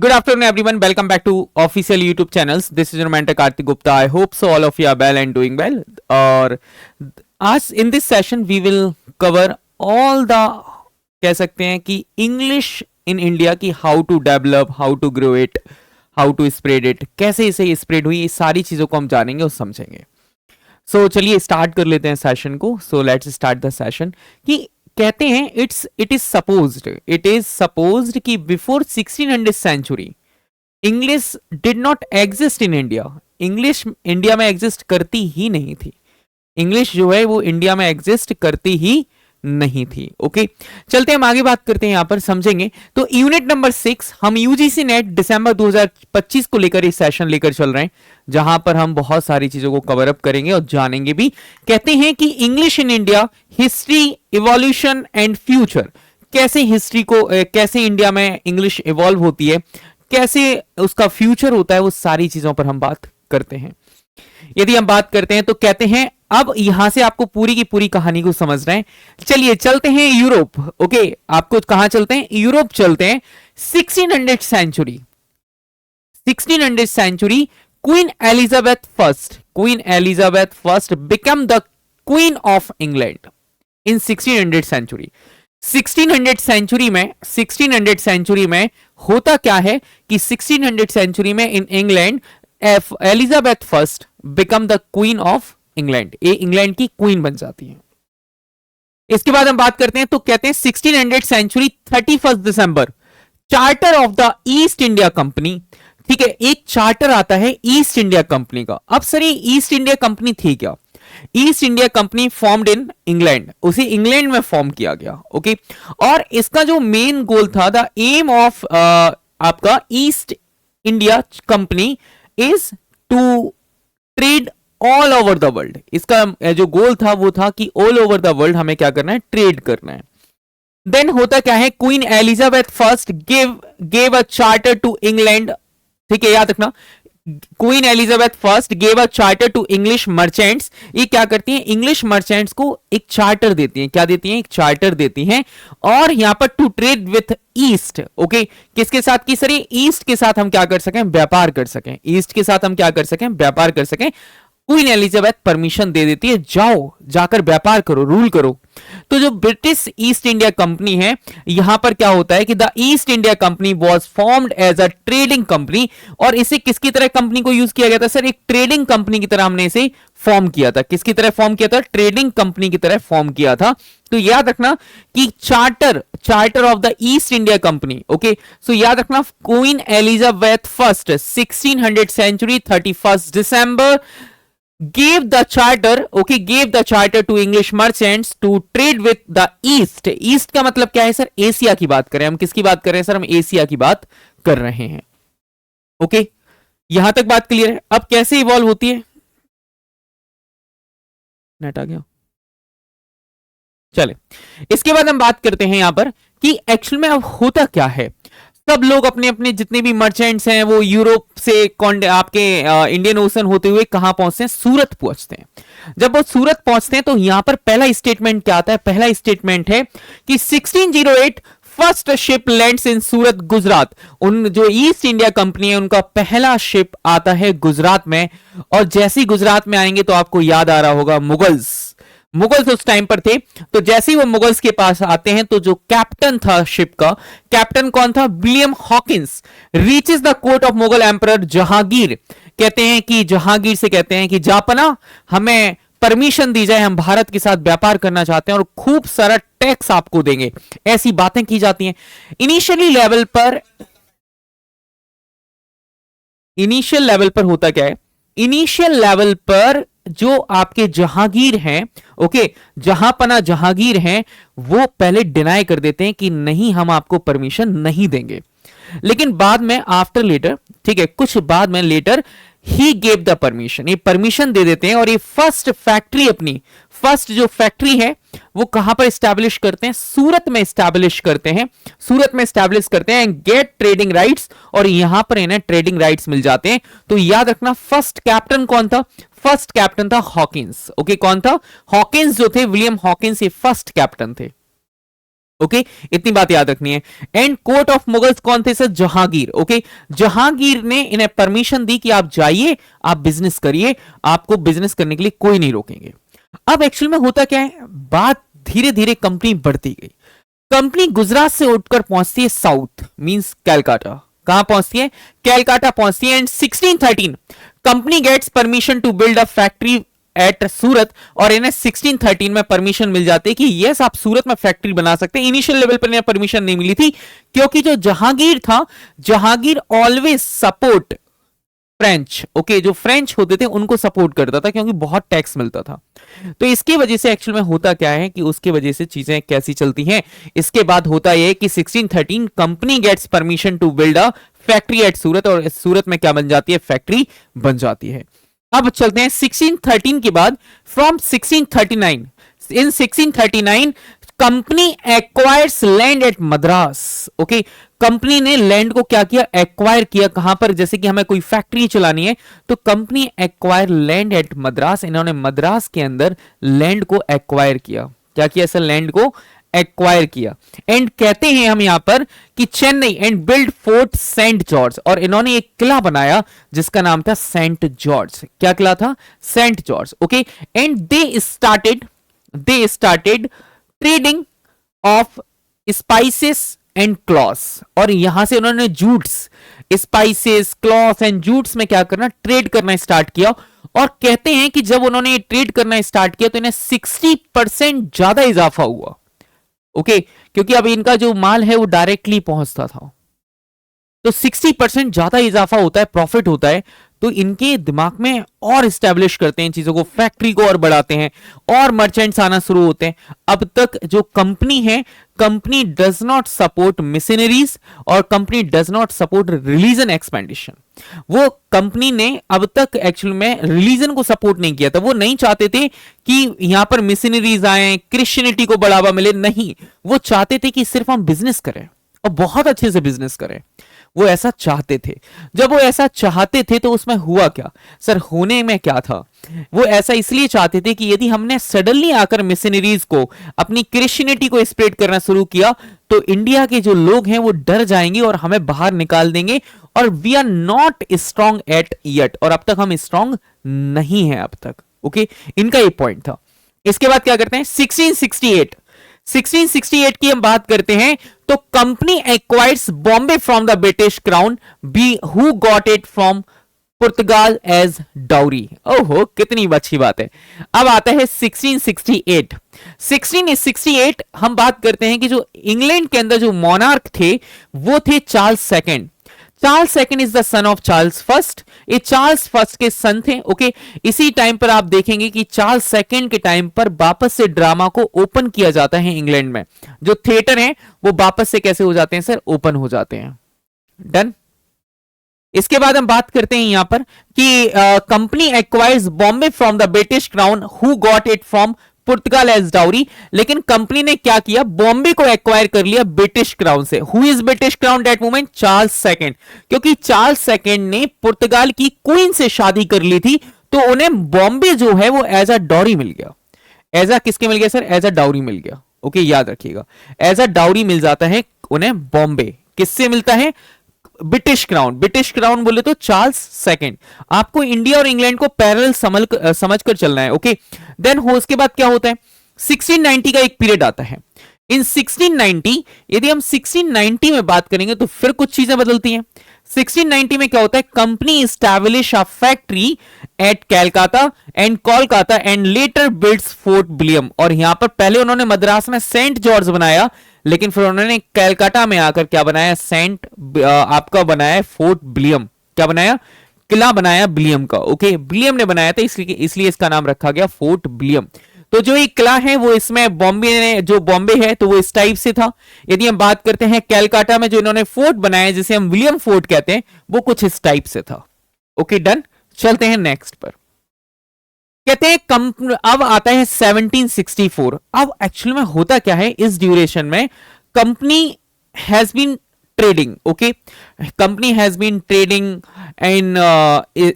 Good afternoon, everyone. Welcome back to official YouTube channels. This is your mentor Karthik Gupta. I hope so all of you are well and doing well. और आज in this session we will cover all the कह सकते हैं कि English in India की how to develop, how to grow it, how to spread it, कैसे इसे spread हुई, ये सारी चीजों को हम जानेंगे और समझेंगे. So चलिए स्टार्ट कर लेते हैं सेशन को. So let's start the session कि कहते हैं इट इज सपोज्ड कि before 1600 century English did not exist in India. English India में एग्जिस्ट करती ही नहीं थी. इंग्लिश जो है वो इंडिया में एग्जिस्ट करती ही नहीं थी. ओके, चलते हैं हम आगे बात करते हैं, यहां पर समझेंगे. तो यूनिट नंबर 6 हम यूजीसी नेट दिसंबर 2025 को लेकर इस सेशन लेकर चल रहे हैं, जहां पर हम बहुत सारी चीजों को कवर अप करेंगे और जानेंगे भी. कहते हैं कि English in India, history, evolution and future. कैसे हिस्ट्री को, कैसे इंडिया में इंग्लिश इवॉल्व होती है, कैसे उसका फ्यूचर होता है, वो सारी चीजों पर हम बात करते हैं. यदि हम बात करते हैं तो कहते हैं अब यहां से आपको पूरी की पूरी कहानी को समझ रहे हैं. चलिए चलते हैं यूरोप. ओके, आपको कहां चलते हैं? यूरोप चलते हैं. 1600 century, 1600 century queen Elizabeth first become the queen of England in 1600 century. 1600 century में होता क्या है कि 1600 सेंचुरी में in England Elizabeth first become the queen of England. ये इंग्लैंड की क्वीन बन जाती है. इसके बाद हम बात करते हैं तो कहते हैं 1600 सेंचुरी 31 दिसंबर charter of the East India Company. ठीक है, एक चार्टर आता है ईस्ट इंडिया कंपनी का. अब सर ये ईस्ट इंडिया कंपनी थी क्या? East India Company formed in England, उसे इंग्लैंड में फॉर्म किया गया. ओके, और इसका जो मेन गोल था, द एम ऑफ आपका East India Company is to trade all over the world. इसका जो गोल था वो था कि ऑल ओवर द वर्ल्ड हमें क्या करना है? ट्रेड करना है. देन होता क्या है? Queen Elizabeth first gave a charter to England. ठीक है, याद रखना, queen Elizabeth first gave a charter to English merchants. ये क्या करती हैं? इंग्लिश मर्चेंट्स को एक चार्टर देती हैं. क्या देती हैं? एक चार्टर देती हैं. और यहां पर to trade with east. Okay, किसके साथ की सर? ईस्ट के साथ हम क्या कर सकें? व्यापार कर सकें. ईस्ट के साथ हम क्या कर सकें? व्यापार कर सकें. क्वीन एलिजाबेथ परमिशन दे देती है, जाओ जाकर व्यापार करो, रूल करो. तो जो ब्रिटिश ईस्ट इंडिया कंपनी है, यहां पर क्या होता है कि the East India Company was formed as a trading company. और इसे किसकी तरह कंपनी को यूज किया गया था सर? एक ट्रेडिंग कंपनी की तरह हमने इसे फॉर्म किया था. किसकी तरह फॉर्म किया था? ट्रेडिंग कंपनी की तरह फॉर्म किया था. तो याद रखना कि charter of the East India Company. Okay, so याद रखना, queen Elizabeth first 1600 century 31 December gave the charter to English merchants to trade with the East. East का मतलब क्या है सर? एशिया की बात करें हम. किसकी बात कर रहे हैं सर? हम एशिया की बात कर रहे हैं. ओके, यहां तक बात क्लियर है. अब कैसे इवॉल्व होती है? नेट आ गया. चले, इसके बाद हम बात करते हैं यहां पर कि एक्चुअल में अब होता क्या है. सब लोग अपने अपने जितने भी मर्चेंट्स हैं वो यूरोप से आपके इंडियन ओशन होते हुए कहां पहुंचते हैं? सूरत पहुंचते हैं. जब वो सूरत पहुंचते हैं तो यहां पर पहला स्टेटमेंट क्या आता है? पहला स्टेटमेंट है कि 1608 first ship lands in Surat Gujarat. उन जो ईस्ट इंडिया कंपनी है उनका पहला शिप आता है गुजरात में. और जैसे ही गुजरात में आएंगे तो आपको याद आ रहा होगा मुगल्स उस टाइम पर थे. तो जैसे ही वो मुगल्स के पास आते हैं तो जो कैप्टन था शिप का, कैप्टन कौन था? William Hawkins. Reaches the court of Mughal emperor Jahangir. कहते हैं कि जहांगीर से कहते हैं कि जापना, हमें परमिशन दी जाए, हम भारत के साथ व्यापार करना चाहते हैं और खूब सारा टैक्स आपको देंगे. ऐसी बातें की जाती हैं. इनिशियल लेवल पर होता क्या है? इनिशियल लेवल पर जो आपके जहांगीर हैं, ओके, जहांपना जहांगीर हैं, वो पहले डिनाई कर देते हैं कि नहीं, हम आपको परमिशन नहीं देंगे. लेकिन बाद में आफ्टर लेटर, ठीक है, कुछ बाद में लेटर ही गेव द परमिशन. ये परमिशन दे देते हैं और ये फर्स्ट जो फैक्ट्री है वो कहां पर स्टैब्लिश करते हैं? सूरत में स्टैब्लिश करते हैं. गेट ट्रेडिंग राइट्स, और यहां पर इन्हें ट्रेडिंग राइट्स मिल जाते हैं. तो याद रखना, फर्स्ट कैप्टन कौन था? फर्स्ट कैप्टन था हॉकिंस. ओके, कौन था? हॉकिंस जो थे, विलियम हॉकिंस, ये फर्स्ट कैप्टन थे. ओके इतनी बात याद रखनी है। एंड कोर्ट ऑफ मुगल्स कौन थे सर? जहांगीर। ओके जहांगीर ने इन्हें परमिशन दी कि आप जाइए, आप बिजनेस करिए, आपको बिजनेस करने के लिए कोई नहीं रोकेंगे। अब एक्चुअल में होता क्या है, बात धीरे धीरे कंपनी बढ़ती गई। कंपनी गुजरात से उठकर पहुंचती है साउथ, मींस कैलकाटा। कहां पहुंचती है? कैलकाटा पहुंचती है। And 1613 company gets permission to build a factory at Surat, और इन्हें 1613 में परमिशन मिल जाती है कि यस आप सूरत में फैक्ट्री बना सकते हैं। इनिशियल लेवल पर इन्हें परमिशन नहीं मिली थी, क्योंकि जो जहांगीर था, Jahangir always support French. Okay जो फ्रेंच होते थे उनको सपोर्ट करता था, क्योंकि बहुत टैक्स मिलता था। तो इसकी वजह से एक्चुअल में होता क्या है कि उसके वजह से चीजें कैसी चलती हैं। इसके बाद होता यह कि 1613 company gets permission to build a factory at Surat, और सूरत में क्या बन जाती है? फैक्ट्री बन जाती है। अब चलते हैं 1613 के बाद, from 1639 in 1639 company acquires land at Madras. Okay company ने लैंड को क्या किया? एक्वायर किया। कहां पर? जैसे कि हमें कोई फैक्ट्री चलानी है तो company acquire land at Madras, इन्होंने मद्रास के अंदर लैंड को एक्वायर किया। क्या किया सर? लैंड को एक्वायर किया। एंड कहते हैं हम यहां पर कि Chennai and build Fort Saint George, और इन्होंने एक किला बनाया जिसका नाम था सेंट जॉर्ज। क्या किला था? Saint George. Okay and they started trading of spices and cloths, और यहां से उन्होंने jutes, spices, cloth and jutes में क्या करना? ट्रेड करना स्टार्ट किया। और कहते हैं कि जब उन्होंने ट्रेड करना स्टार्ट किया तो इन्हें 60% ज्यादा इजाफा हुआ। ओके क्योंकि अब इनका जो माल है वो डायरेक्टली पहुंचता था, तो 60% ज्यादा इजाफा होता है, प्रॉफिट होता है। तो इनके दिमाग में और स्टैब्लिश करते हैं चीजों को, फैक्ट्री को और बढ़ाते हैं, और मर्चेंट्स आना शुरू होते हैं। अब तक जो कंपनी है, company does not support missionaries, और company does not support religion expansion. वो कंपनी ने अब तक एक्चुअल में रिलीजन को सपोर्ट नहीं किया था। वो नहीं चाहते थे कि यहां पर मिशनरीज आए, क्रिश्चियनिटी को बढ़ावा मिले, नहीं, वो चाहते थे कि सिर्फ हम बिजनेस करें और बहुत अच्छे से बिजनेस करें। वो ऐसा चाहते थे। जब वो ऐसा चाहते थे तो उसमें हुआ क्या सर? होने में क्या था? वो ऐसा इसलिए चाहते थे कि यदि हमने सडनली आकर मिशनरीज को, अपनी क्रिश्चियनिटी को स्प्रेड करना शुरू किया तो इंडिया के जो लोग हैं वो डर जाएंगे और हमें बाहर निकाल देंगे, और we are not strong at yet, और अब तक हम स्ट्रॉन्ग नहीं है अब तक। ओके इनका ये पॉइंट था। इसके बाद क्या करते हैं? 1668 की हम बात करते हैं तो company acquires Bombay from the British crown, be who got it from Portugal as dowry. ओहो कितनी अच्छी बात है। अब आता है 1668 हम बात करते हैं कि जो इंग्लैंड के अंदर जो मोनार्क थे वो थे Charles second. Charles second is the son of Charles first, ये चार्ल्स फर्स्ट के सन थे। ओके इसी टाइम पर आप देखेंगे कि चार्ल्स सेकंड के टाइम पर वापस से ड्रामा को ओपन किया जाता है इंग्लैंड में। जो थिएटर हैं वो वापस से कैसे हो जाते हैं सर? ओपन हो जाते हैं। डन। इसके बाद हम बात करते हैं यहां पर कि company acquires Bombay from the British crown who got it from Portugal as dowry. लेकिन कंपनी ने क्या किया? बॉम्बे को एक्वायर कर लिया ब्रिटिश क्राउन से। Who is British crown that moment? Charles second. क्योंकि चार्ल्स सेकंड ने पुर्तगाल की क्वीन से शादी कर ली थी, तो उन्हें बॉम्बे जो है वो एज अ डाउरी मिल गया। एज अ किसके मिल गया सर? एज अ डाउरी मिल गया। ओके याद रखिएगा, एज अ डाउरी मिल जाता है उन्हें बॉम्बे। किससे मिलता है? British crown. ब्रिटिश क्राउन बोले तो चार्ल्स सेकंड। आपको इंडिया और इंग्लैंड को पैरेलल समझकर चलना है। ओके देन हो उसके बाद क्या होता है? 1690 का एक पीरियड आता है। इन 1690 यदि हम 1690 में बात करेंगे तो फिर कुछ चीजें बदलती हैं। 1690 में क्या होता है? Company establish a factory eight Calcutta and Kolkata and later builds fort William. और यहां पर पहले उन्होंने मद्रास में सेंट जॉर्ज बनाया, लेकिन फिर उन्होंने कैलकाटा में आकर क्या बनाया? आपका बनाया फोर्ट विलियम। क्या बनाया? किला बनाया विलियम का। ओके विलियम ने बनाया था, इसलिए इसका नाम रखा गया फोर्ट विलियम। तो जो ये किला है वो इसमें बॉम्बे है तो वो इस टाइप से था। यदि हम बात करते हैं कैलकाटा में जो इन्होंने फोर्ट बनाया जिसे हम विलियम फोर्ट कहते हैं, वो कुछ इस टाइप से था। Okay done. चलते हैं नेक्स्ट पर। कहते हैं अब आता है 1764। अब एक्चुअली में होता क्या है इस ड्यूरेशन में? Company has been trading. Okay company has been trading in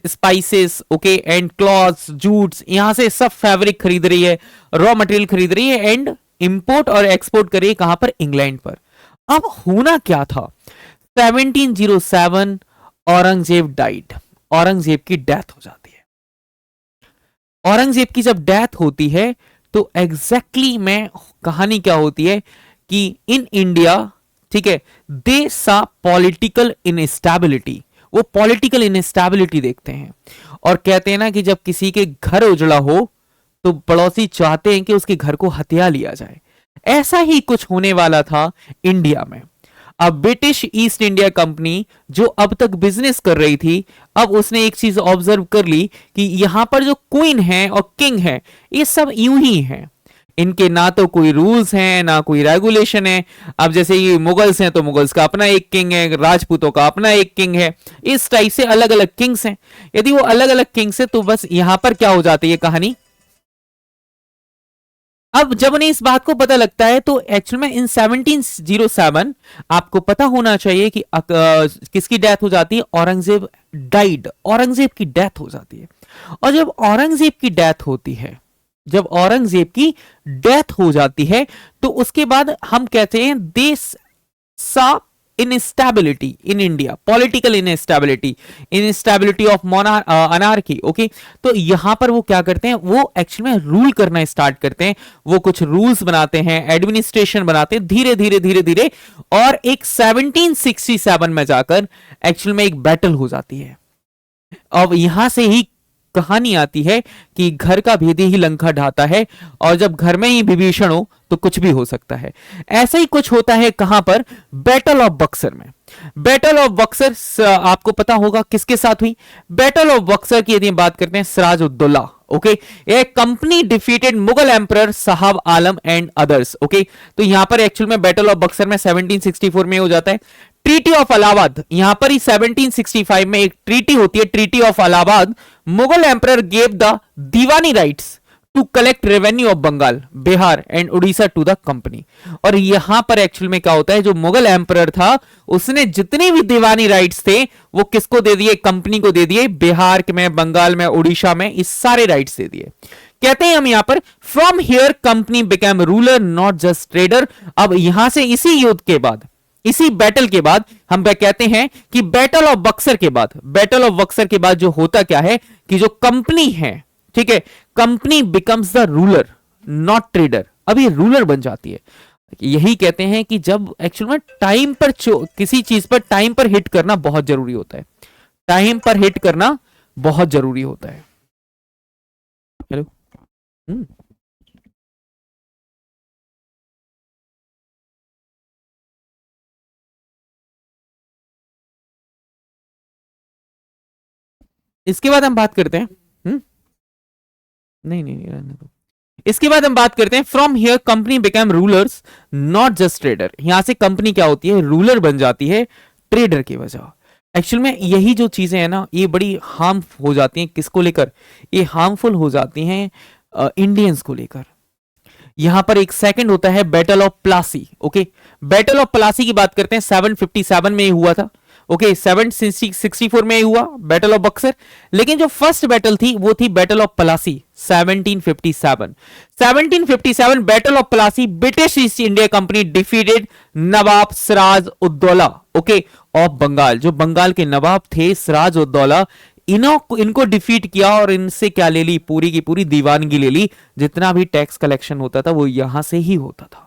spices, okay and cloths, jutes, यहां से सब फैब्रिक खरीद रही है, रॉ मटेरियल खरीद रही है, एंड इंपोर्ट और एक्सपोर्ट करे कहां पर, इंग्लैंड पर। अब होना क्या था, 1707 औरंगजेब डाइड, औरंगजेब की डेथ हो जाती है। औरंगजेब की जब डेथ होती है तो एग्जैक्टली में कहानी क्या होती है कि इन इंडिया, ठीक है, दे सा पॉलिटिकल इनस्टेबिलिटी, वो पॉलिटिकल इनस्टेबिलिटी देखते हैं और कहते हैं ना कि जब किसी के घर उजड़ा हो तो पड़ोसी चाहते हैं कि उसके घर को हथिया लिया जाए। ऐसा ही कुछ होने वाला था इंडिया में। अब ब्रिटिश ईस्ट इंडिया कंपनी जो अब तक बिजनेस कर रही थी, अब उसने एक चीज ऑब्जर्व कर ली कि यहां पर जो क्वीन है और किंग है ये सब यूं ही हैं, इनके ना तो कोई रूल्स हैं ना कोई रेगुलेशन है। अब जैसे ये मुगल्स हैं तो मुगल्स का अपना एक किंग है, राजपूतों का अपना एक किंग है, इस टाइप से अलग अलग किंग्स हैं। यदि वो अलग अलग किंग्स है तो बस यहां पर क्या हो जाती है कहानी। अब जब उन्हें इस बात को पता लगता है तो एक्चुअल में इन 1707 आपको पता होना चाहिए कि किसकी डेथ हो जाती है, औरंगजेब डाइड, औरंगजेब की डेथ हो जाती है। और जब औरंगजेब की डेथ होती है, जब औरंगजेब की डेथ हो जाती है तो उसके बाद हम कहते हैं देश सा instability in India, political instability, instability of anarchy. Okay, तो यहां पर वो क्या करते हैं, वो एक्चुअल में रूल करना स्टार्ट करते हैं, वो कुछ रूल्स बनाते हैं, एडमिनिस्ट्रेशन बनाते हैं धीरे धीरे धीरे धीरे। और एक 1767 में जाकर एक्चुअल में एक बैटल हो जाती है। अब यहां से ही कहानी आती है कि घर का भेदी ही लंका ढाता है, और जब घर में ही विभीषण हो तो कुछ भी हो सकता है। ऐसा ही कुछ होता है कहां पर, बैटल ऑफ बक्सर में। बैटल ऑफ बक्सर आपको पता होगा किसके साथ हुई। बैटल ऑफ बक्सर की यदि बात करते हैं, सिराज उद्दौला, ओके, एक कंपनी डिफीटेड मुगल एम्परर साहब आलम एंड अदर्स। ओके, तो यहां पर एक्चुअल में बैटल ऑफ बक्सर में 1764 में हो जाता है। ट्रीटी ऑफ अलाहाबाद, यहां पर ही 1765 में एक ट्रीटी होती है, treaty of Allahabad. Mughal emperor gave the diwani rights to collect revenue of Bengal, Bihar and Orissa to the company. और यहां पर एक्चुअल में क्या होता है, जो मुगल एम्परर था उसने जितने भी दीवानी राइट्स थे वो किसको दे दिए, कंपनी को दे दिए, बिहार में, बंगाल में, उड़ीसा में, इस सारे राइट्स दे दिए। कहते हैं हम यहां पर from here company became ruler not just trader. अब यहां से इसी युद्ध के बाद, इसी बैटल के बाद हम कहते हैं कि बैटल ऑफ बक्सर के बाद, बैटल ऑफ बक्सर के बाद जो होता क्या है कि जो कंपनी है, ठीक है, company becomes the ruler not trader. अब ये रूलर बन जाती है। यही कहते हैं कि जब एक्चुअल में टाइम पर किसी चीज पर टाइम पर हिट करना बहुत जरूरी होता है, टाइम पर हिट करना बहुत जरूरी होता है। हेलो, इसके बाद हम बात करते हैं, नहीं नहीं नहीं, रहने दो। इसके बाद हम बात करते हैं from here company become rulers not just trader. यहां से कंपनी क्या होती है, रूलर बन जाती है ट्रेडर की वजह। एक्चुअल में यही जो चीजें हैं ना, ये बड़ी हार्म हो जाती हैं, किसको लेकर, ये हार्मफुल हो जाती हैं इंडियंस को लेकर। यहां पर एक सेकंड होता है battle of Plassey. Okay, battle of Plassey की बात करते हैं, 757 में हुआ था। ओके, 764 में हुआ बैटल ऑफ बक्सर। लेकिन जो फर्स्ट बैटल थी वो थी battle of Plassey, 1757। 1757 battle of Plassey, British East India Company defeated nawab Siraj Uddaula, okay, of Bengal. जो बंगाल के नवाब थे सिराज उद्दौला, इनको डिफीट किया और इनसे क्या ले ली, पूरी की पूरी दीवानगी ले ली। जितना भी टैक्स कलेक्शन होता था वो यहां से ही होता था।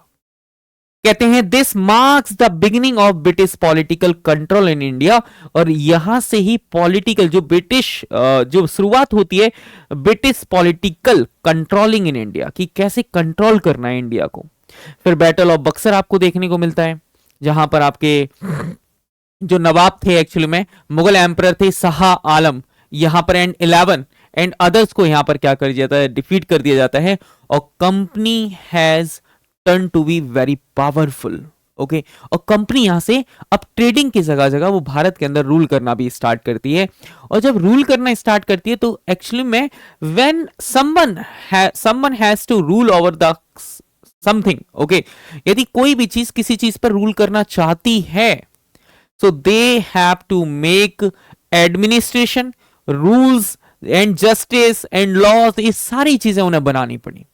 कहते हैं this marks the beginning of British political control in India. और यहां से ही पॉलिटिकल जो ब्रिटिश जो शुरुआत होती है British political controlling in India, कि कैसे कंट्रोल करना है इंडिया को। फिर बैटल ऑफ बक्सर आपको देखने को मिलता है, जहां पर आपके जो नवाब थे एक्चुअली में मुगल एम्परर थे शाह आलम, यहां पर एंड 11 एंड अदर्स को यहां पर क्या कर दिया जाता है, डिफीट कर दिया जाता है। और company has turn to be very powerful. Okay, और कंपनी यहां से अब ट्रेडिंग की जगह जगह वो भारत के अंदर रूल करना भी स्टार्ट करती है। और जब रूल करना स्टार्ट करती है तो एक्चुअली में when someone has to rule over the something, okay, यदि कोई भी चीज किसी चीज पर रूल करना चाहती है, so they have to make administration, rules and justice and laws, ये सारी चीजें उन्हें बनानी पड़ी।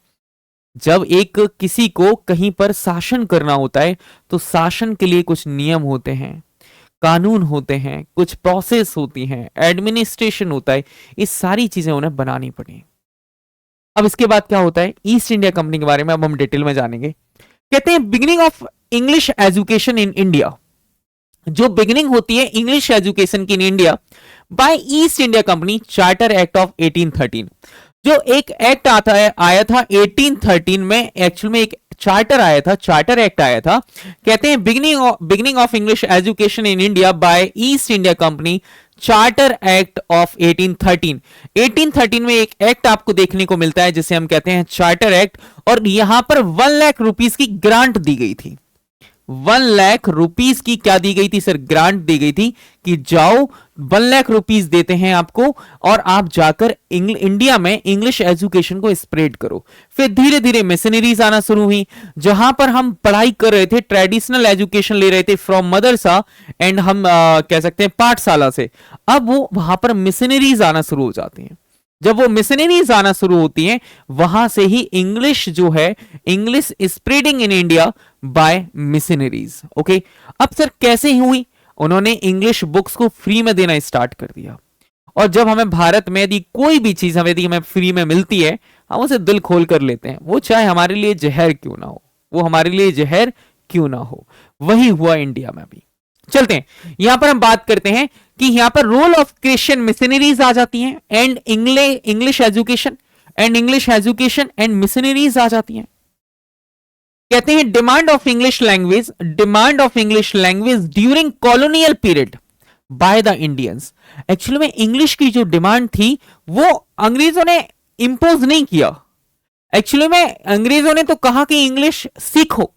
जब एक किसी को कहीं पर शासन करना होता है तो शासन के लिए कुछ नियम होते हैं, कानून होते हैं, कुछ प्रोसेस होती हैं, एडमिनिस्ट्रेशन होता है, ये सारी चीजें उन्हें बनानी पड़ी। अब इसके बाद क्या होता है, ईस्ट इंडिया कंपनी के बारे में अब हम डिटेल में जानेंगे। कहते हैं beginning of English education in India, जो बिगिनिंग होती है इंग्लिश एजुकेशन की in India by east India company, charter act of 1813। जो एक एक्ट आता है आया था 1813 में, एक्चुअल में एक चार्टर आया था, चार्टर एक्ट आया था। कहते हैं beginning of English education in India by east India company, charter act of 1813। 1813 में एक एक्ट आपको देखने को मिलता है जिसे हम कहते हैं चार्टर एक्ट, और यहां पर 1 लाख रुपीस की ग्रांट दी गई थी। 1 लाख रुपीस की क्या दी गई थी सर, ग्रांट दी गई थी कि जाओ 1 लाख रुपीस देते हैं आपको और आप जाकर इंडिया में इंग्लिश एजुकेशन को स्प्रेड करो। फिर धीरे धीरे मिशनरीज आना शुरू हुई, जहां पर हम पढ़ाई कर रहे थे, ट्रेडिशनल एजुकेशन ले रहे थे फ्रॉम मदरसा एंड हम कह सकते हैं पाठशाला से, अब वो वहां पर मिशनरीज आना शुरू हो जाती हैं। जब वो मिशनरीज आना शुरू होती हैं, वहां से ही इंग्लिश जो है, English spreading in India by missionaries. Okay, अब सर कैसे हुई, उन्होंने इंग्लिश बुक्स को फ्री में देना स्टार्ट कर दिया। और जब हमें भारत में यदि कोई भी चीज हमें फ्री में मिलती है, हम उसे दिल खोल कर लेते हैं, वो चाहे हमारे लिए जहर क्यों ना हो, वो हमारे लिए जहर क्यों ना हो। वही हुआ इंडिया में भी। चलते हैं, यहां पर हम बात करते हैं कि यहां पर रोल ऑफ क्रिश्चियन मिशनरीज आ जाती हैं and English education and missionaries आ जाती हैं। कहते हैं demand of English language during colonial period by the Indians. Actually में इंग्लिश की जो डिमांड थी वो अंग्रेजों ने इंपोज नहीं किया, एक्चुअली में अंग्रेजों ने तो कहा कि इंग्लिश सीखो,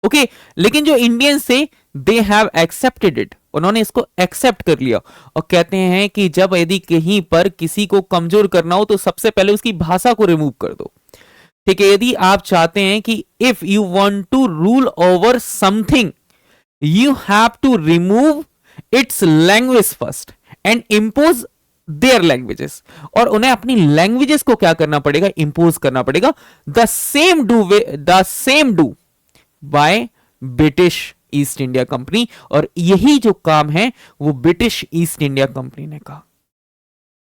ओके, लेकिन जो इंडियंस थे दे हैव एक्सेप्टेड इट, उन्होंने इसको एक्सेप्ट कर लिया। और कहते हैं कि जब यदि कहीं पर किसी को कमजोर करना हो तो सबसे पहले उसकी भाषा को रिमूव कर दो। ठीक है, यदि आप चाहते हैं कि if you want to rule over something you have to remove its language first and impose their languages, और उन्हें अपनी लैंग्वेजेस को क्या करना पड़ेगा, इंपोज करना पड़ेगा। The same do by British East India company, और यही जो काम है वो ब्रिटिश ईस्ट इंडिया कंपनी ने कहा।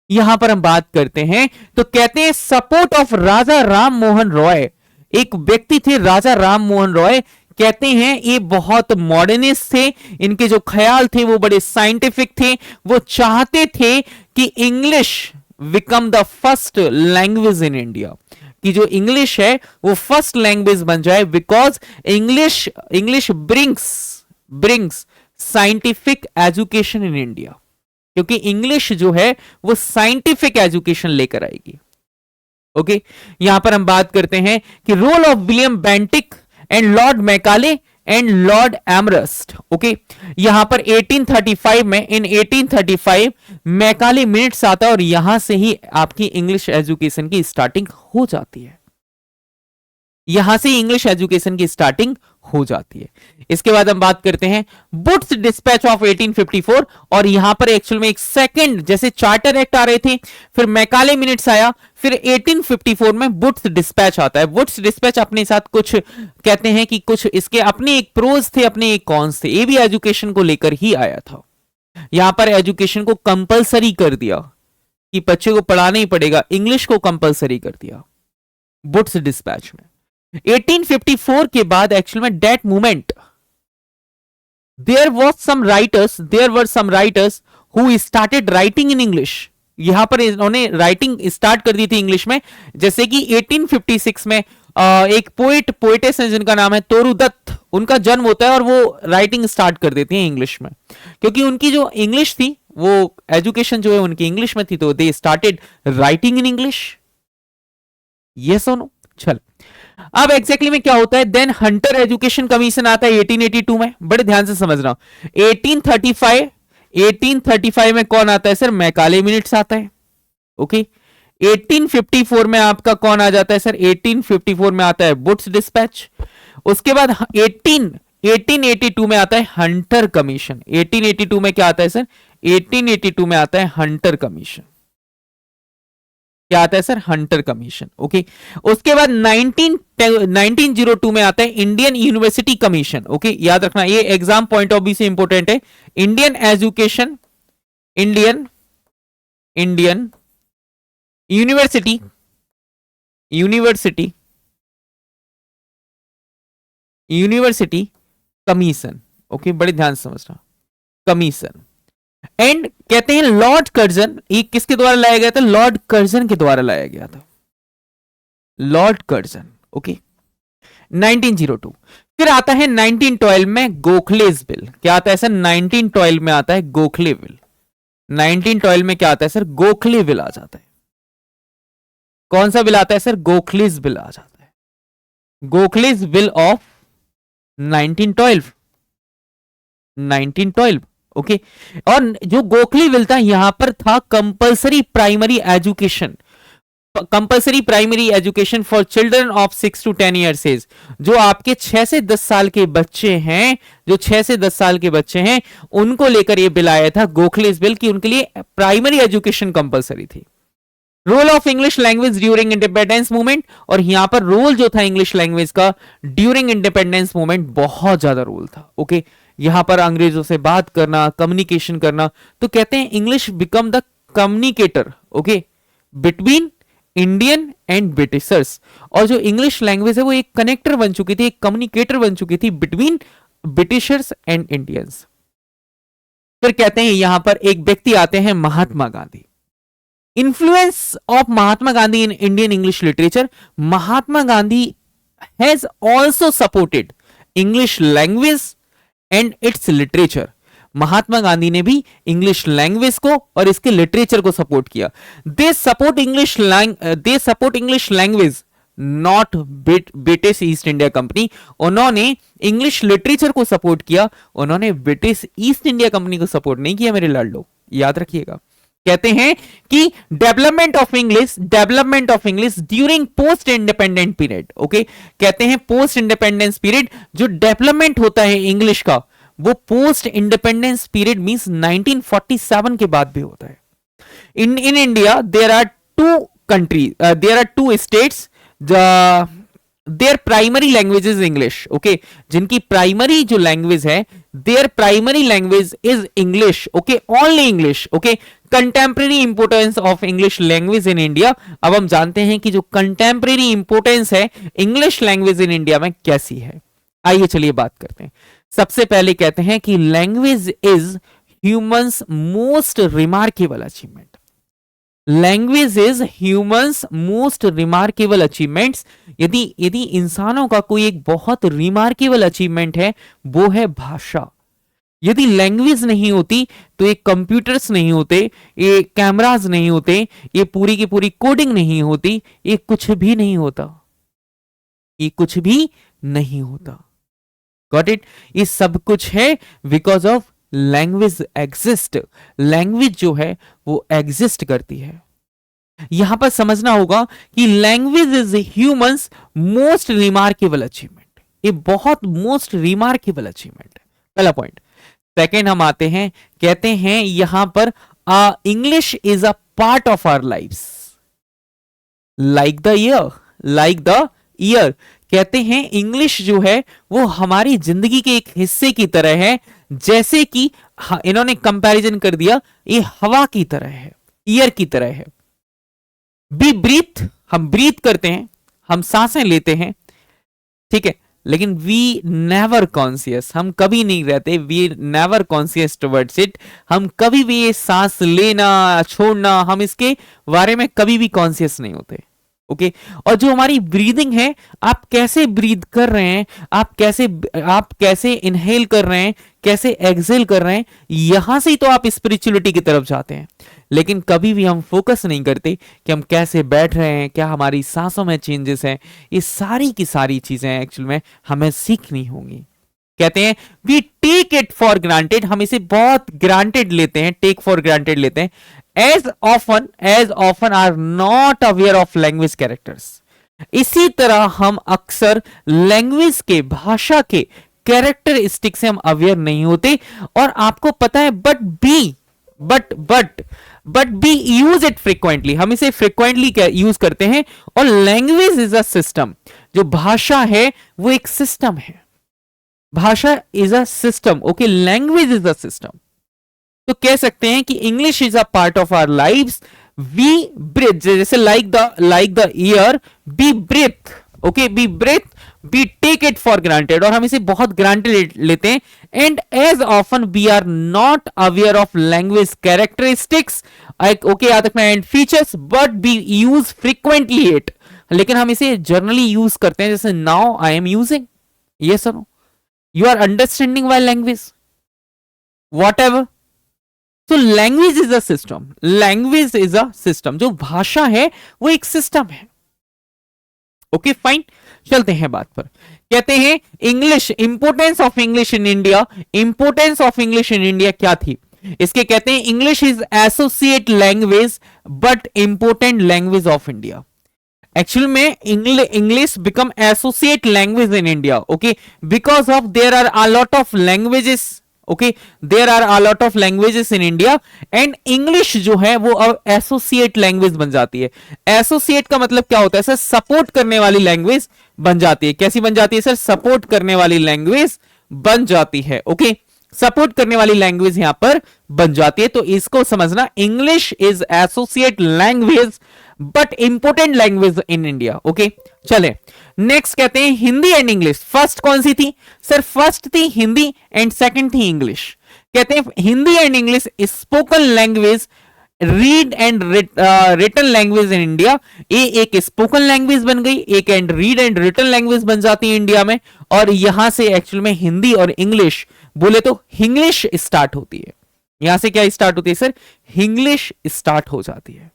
यहां पर हम बात करते हैं तो कहते हैं सपोर्ट ऑफ राजा राम मोहन रॉय, एक व्यक्ति थे राजा राम मोहन रॉय। कहते हैं ये बहुत मॉडर्निस्ट थे, इनके जो ख्याल थे वो बड़े साइंटिफिक थे, वो चाहते थे कि English become the first language in India, कि जो इंग्लिश है वो फर्स्ट लैंग्वेज बन जाए, because English brings scientific education in India, क्योंकि इंग्लिश जो है वो साइंटिफिक एजुकेशन लेकर आएगी। ओके, यहां पर हम बात करते हैं कि role of William Bentinck and Lord Macaulay and Lord Amherst. Okay, यहां पर 1835 मैकाले मिनट्स आता है और यहां से ही आपकी इंग्लिश एजुकेशन की स्टार्टिंग हो जाती है, यहां से इंग्लिश एजुकेशन की स्टार्टिंग हो जाती है। इसके बाद हम बात करते हैं वुड्स डिस्पैच ऑफ 1854, और यहां पर एक्चुअल में एक सेकंड, जैसे चार्टर एक्ट आ रहे थे, फिर मैकाले मिनट्स आया, फिर 1854 में वुड्स डिस्पैच आता है। वुड्स डिस्पैच अपने साथ कुछ कहते हैं कि कुछ इसके अपने एक प्रोज थे, अपने एक कॉन्स थे, ये भी एजुकेशन को लेकर ही आया था। यहां पर एजुकेशन को कंपलसरी कर दिया कि बच्चे को पढ़ाना ही पड़ेगा, इंग्लिश को कंपलसरी कर दिया वुड्स डिस्पैच में। 1854 के बाद एक्चुअल में that movement there were some writers who started writing in English. यहां पर इन्होंने राइटिंग स्टार्ट कर दी थी इंग्लिश में, जैसे कि 1856 में एक पोएटेस है जिनका नाम है तोरू दत्त, उनका जन्म होता है और वो राइटिंग स्टार्ट कर देते हैं इंग्लिश में, क्योंकि उनकी जो इंग्लिश थी वो एजुकेशन जो है उनकी इंग्लिश में थी, तो they started writing in English. Yes और नो। चल, अब एग्जैक्टली में क्या होता है, देन हंटर एजुकेशन कमीशन आता है 1882 में, बड़े ध्यान से समझना। 1835 में कौन आता है सर, मैकाले मिनट्स आता है। ओके, 1854 में आपका कौन आ जाता है सर, 1854 में आता है वुड्स डिस्पैच। उसके बाद 1882 में आता है हंटर कमीशन। 1882 में क्या आता है सर, 1882 में आता है हंटर कमीशन। क्या आता है सर? Hunter commission. ओके, उसके बाद 1902 में आता है इंडियन यूनिवर्सिटी कमीशन। ओके, याद रखना, ये एग्जाम पॉइंट ऑफ व्यू से इंपॉर्टेंट है। Indian education, Indian Indian university university university commission. Okay, बड़े ध्यान से समझना, कमीशन। एंड कहते हैं लॉर्ड कर्जन, ये किसके द्वारा लाया गया था? लॉर्ड कर्जन के द्वारा लाया गया था, लॉर्ड कर्जन। ओके, 1902। फिर आता है 1912 में गोखलेस बिल। क्या आता है सर? 1912 में आता है गोखले बिल। 1912 में क्या आता है सर? गोखले बिल आ जाता है। कौन सा बिल आता है सर? गोखलेस बिल आ जाता है, गोखलेस बिल ऑफ 1912। 1912। ओके, और जो गोखले बिल था यहां पर था compulsory primary education, compulsory primary education for children of 6 to 10 years age. जो आपके 6 से 10 साल के बच्चे हैं, जो 6 से 10 साल के बच्चे हैं, उनको लेकर यह बिल आया था, गोखलेस बिल, की उनके लिए प्राइमरी एजुकेशन कंपलसरी थी। Role of English language during independence movement, और यहां पर रोल जो था इंग्लिश लैंग्वेज का ड्यूरिंग इंडिपेंडेंस मूवमेंट, बहुत ज्यादा रोल था। ओके, यहां पर अंग्रेजों से बात करना, कम्युनिकेशन करना, तो कहते हैं English become the communicator, okay, between Indian and Britishers. और जो इंग्लिश लैंग्वेज है वो एक कनेक्टर बन चुकी थी, एक कम्युनिकेटर बन चुकी थी बिटवीन ब्रिटिशर्स एंड इंडियंस। फिर कहते हैं यहां पर एक व्यक्ति आते हैं, Mahatma Gandhi. Influence of Mahatma Gandhi in Indian English literature. Mahatma Gandhi has also supported English language and its literature. Mahatma Gandhi ने भी इंग्लिश लैंग्वेज को और इसके लिटरेचर को सपोर्ट किया। They support English language not British East India company. उन्होंने इंग्लिश लिटरेचर को सपोर्ट किया, उन्होंने ब्रिटिश ईस्ट इंडिया कंपनी को सपोर्ट नहीं किया मेरे लाडलो, याद रखिएगा। कहते हैं कि development of English during post independent period. Okay, कहते हैं पोस्ट इंडिपेंडेंस पीरियड जो डेवलपमेंट होता है इंग्लिश का, वो पोस्ट इंडिपेंडेंस पीरियड मींस 1947 के बाद भी होता है। In India there are two states, their primary language is English. Okay, जिनकी प्राइमरी जो लैंग्वेज है, their primary language is English. Okay, only English. Okay, contemporary importance of English language in India. अब हम जानते हैं कि जो कंटेम्प्रेरी इंपोर्टेंस है इंग्लिश लैंग्वेज इन इंडिया में कैसी है। आइए चलिए बात करते हैं। सबसे पहले कहते हैं कि language is humans most remarkable achievement. Language is humans most remarkable achievements. यदि इंसानों का कोई एक बहुत रिमार्केबल अचीवमेंट है, वो है भाषा। यदि लैंग्वेज नहीं होती तो ये कंप्यूटर्स नहीं होते, ये कैमरास नहीं होते, ये पूरी की पूरी कोडिंग नहीं होती, ये कुछ भी नहीं होता, ये कुछ भी नहीं होता। Got it? ये सब कुछ है because of language exist. Language जो है वो एग्जिस्ट करती है। यहां पर समझना होगा कि language is humans most remarkable achievement. ये बहुत मोस्ट रिमार्केबल अचीवमेंट है, पहला पॉइंट। सेकेंड हम आते हैं, कहते हैं यहां पर English is a part of our lifes like the air. कहते हैं इंग्लिश जो है वो हमारी जिंदगी के एक हिस्से की तरह है, जैसे कि इन्होंने कंपैरिजन कर दिया, ये हवा की तरह है, ईयर की तरह है। बी ब्रीथ, हम ब्रीथ करते हैं, हम सांसें लेते हैं, ठीक है, लेकिन वी नेवर कॉन्शियस, हम कभी नहीं रहते, we never conscious towards it. हम कभी भी ये सांस लेना छोड़ना, हम इसके बारे में कभी भी कॉन्शियस नहीं होते। ओके, और जो हमारी ब्रीदिंग है, आप कैसे ब्रीद कर रहे हैं, आप कैसे इनहेल कर रहे हैं, कैसे एक्सहेल कर रहे हैं, यहां से ही तो आप स्पिरिचुअलिटी की तरफ जाते हैं। लेकिन कभी भी हम फोकस नहीं करते कि हम कैसे बैठ रहे हैं, क्या हमारी सांसों में चेंजेस हैं। ये सारी की सारी चीजें एक्चुअल में हमें सीखनी होंगी। कहते हैं we take it for granted, हम इसे बहुत ग्रांटेड लेते हैं, टेक फॉर ग्रांटेड लेते हैं। As often are not aware of language characters. इसी तरह हम अक्सर लैंग्वेज के, भाषा के कैरेक्टरिस्टिक से हम अवेयर नहीं होते। और आपको पता है, but but B use it frequently, हम इसे फ्रिक्वेंटली यूज करते हैं। और लैंग्वेज इज अ सिस्टम, जो भाषा है वो एक सिस्टम है, भाषा is a system, okay, language is a system. तो कह सकते हैं कि English is a part of our lives, we breathe, जैसे like the air, we breathe, okay, we breathe, we take it for granted, और हम इसे बहुत ग्रांटेड लेते हैं। And as often we are not aware of language characteristics, okay, याद रखना, and features, but we use frequently it, लेकिन हम इसे जनरली यूज करते हैं, जैसे नाउ आई एम यूजिंग, ये सुनो, you are understanding why language, whatever. तो language is a system, language is a system, जो भाषा है वो एक सिस्टम है। ओके फाइन, चलते हैं बात पर। कहते हैं English, importance of English in India, importance of English in India क्या थी इसके, कहते हैं English is associate language but important language of India. Actual में English become associate language in India, okay, because of there are a lot of languages, okay, there are a lot of languages in India, and English जो है वो अब associate language बन जाती है। Associate का मतलब क्या होता है सर, सपोर्ट करने वाली लैंग्वेज बन जाती है। कैसी बन जाती है सर, सपोर्ट करने वाली लैंग्वेज बन जाती है, ओके, सपोर्ट करने वाली लैंग्वेज यहां पर बन जाती है। तो इसको समझना, English is associate language but important language in India, okay. चले नेक्स्ट, कहते हैं हिंदी एंड इंग्लिश, फर्स्ट कौन सी थी सर, फर्स्ट थी हिंदी एंड सेकंड थी इंग्लिश। कहते हैं Hindi and English spoken language, read and written language in India. ये एक स्पोकन लैंग्वेज बन गई, एक and read and written language बन जाती है इंडिया में, और यहां से एक्चुअल में हिंदी और इंग्लिश बोले तो हिंग्लिश स्टार्ट होती है। यहां से क्या स्टार्ट होती है सर, हिंग्लिश स्टार्ट हो जाती है।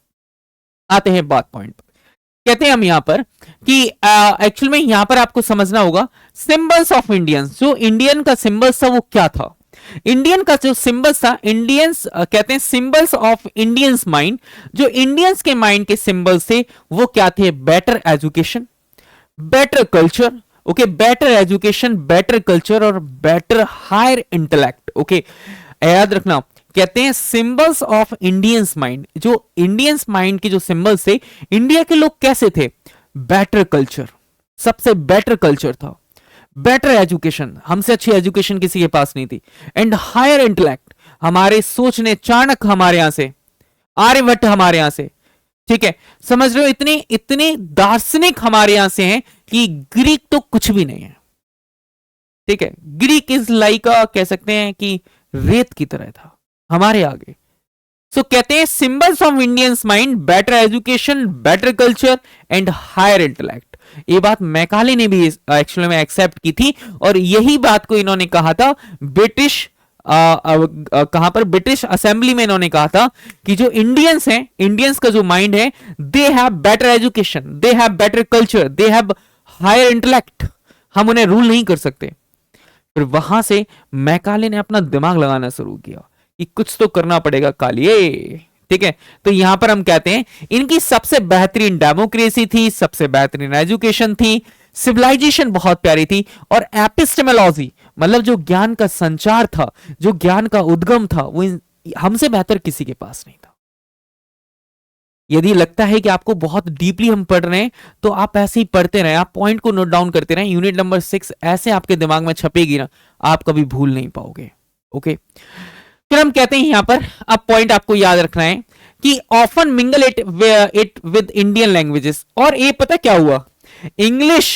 आते हैं बात पॉइंट पर, कहते हैं हम यहां पर कि एक्चुअल में यहां पर आपको समझना होगा सिंबल्स ऑफ इंडियंस, जो इंडियन का सिंबल्स था वो क्या था। इंडियन का जो सिंबल्स था, इंडियंस कहते हैं सिंबल्स ऑफ इंडियंस माइंड, जो इंडियंस के माइंड के सिंबल्स थे वो क्या थे, better education, better culture, okay, better education, better culture और बेटर हायर इंटेलेक्ट, ओके, याद रखना। कहते हैं सिंबल्स ऑफ इंडियंस माइंड, जो इंडियंस माइंड के जो सिंबल्स थे, इंडिया के लोग कैसे थे, बेटर कल्चर, सबसे बेटर कल्चर था, बेटर एजुकेशन, हमसे अच्छी एजुकेशन किसी के पास नहीं थी, एंड हायर इंटेलेक्ट, हमारे सोचने, चाणक्य हमारे यहां से, आर्यभट्ट हमारे यहां से, ठीक है, समझ रहे हो, इतने इतने दार्शनिक हमारे यहां से हैं कि ग्रीक तो कुछ भी नहीं है, ठीक है, ग्रीक इज लाइक कह सकते हैं कि रेत की तरह था हमारे आगे। सो कहते हैं symbols of Indians mind, better education, better culture and higher intellect. ये बात मैकाले ने भी एक्चुअली में एक्सेप्ट की थी, और यही बात को इन्होंने कहा था ब्रिटिश, कहां पर, ब्रिटिश असेंबली में इन्होंने कहा था कि जो इंडियंस हैं, इंडियंस का जो माइंड है, they have better education, they have better culture, they have higher intellect, हम उन्हें रूल नहीं कर सकते। फिर वहां से मैकाले ने अपना दिमाग लगाना शुरू किया कि कुछ तो करना पड़ेगा कालिए, ठीक है। तो यहां पर हम कहते हैं इनकी सबसे बेहतरीन डेमोक्रेसी थी, सबसे बेहतरीन एजुकेशन थी, सिविलाइजेशन बहुत प्यारी थी, और एपिस्टेमोलॉजी मतलब जो ज्ञान का संचार था, जो ज्ञान का उद्गम था, वो हमसे बेहतर किसी के पास नहीं था। यदि लगता है कि आपको बहुत डीपली हम पढ़ रहे हैं तो आप ऐसे ही पढ़ते रहें, आप पॉइंट को नोट डाउन करते रहें, यूनिट नंबर 6 ऐसे आपके दिमाग में छपेगी ना, आप कभी भूल नहीं पाओगे, ओके। फिर हम कहते हैं यहां पर, अब पॉइंट आपको याद रखना है कि often mingle it with Indian languages, और ये पता क्या हुआ, English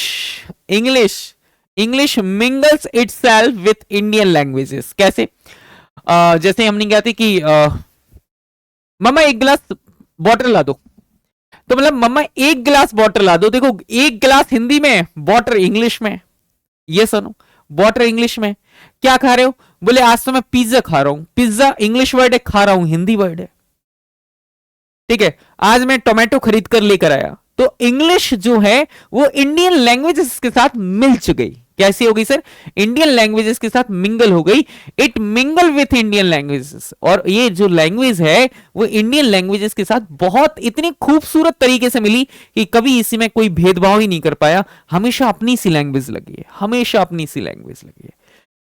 English English mingles itself with Indian languages. कैसे, जैसे हमने कहते कि मम्मा एक गिलास वाटर ला दो, तो मतलब मम्मा एक गिलास वाटर ला दो, देखो एक गिलास हिंदी में, वाटर इंग्लिश में, ये सुनो, वाटर इंग्लिश में। क्या खा रहे हो, बोले आज तो मैं पिज्जा खा रहा हूं, पिज्जा इंग्लिश वर्ड है, खा रहा हूं हिंदी वर्ड है, ठीक है। आज मैं टोमेटो खरीद कर लेकर आया, तो इंग्लिश जो है वो इंडियन लैंग्वेजेस के साथ मिल गई। कैसी हो गई सर, इंडियन लैंग्वेजेस के साथ मिंगल हो गई, it mingle with Indian languages, और ये जो लैंग्वेज है वो इंडियन लैंग्वेजेस के साथ बहुत इतनी खूबसूरत तरीके से मिली कि कभी इसी में कोई भेदभाव ही नहीं कर पाया, हमेशा अपनी सी लैंग्वेज लगी है, हमेशा अपनी सी लैंग्वेज लगी है।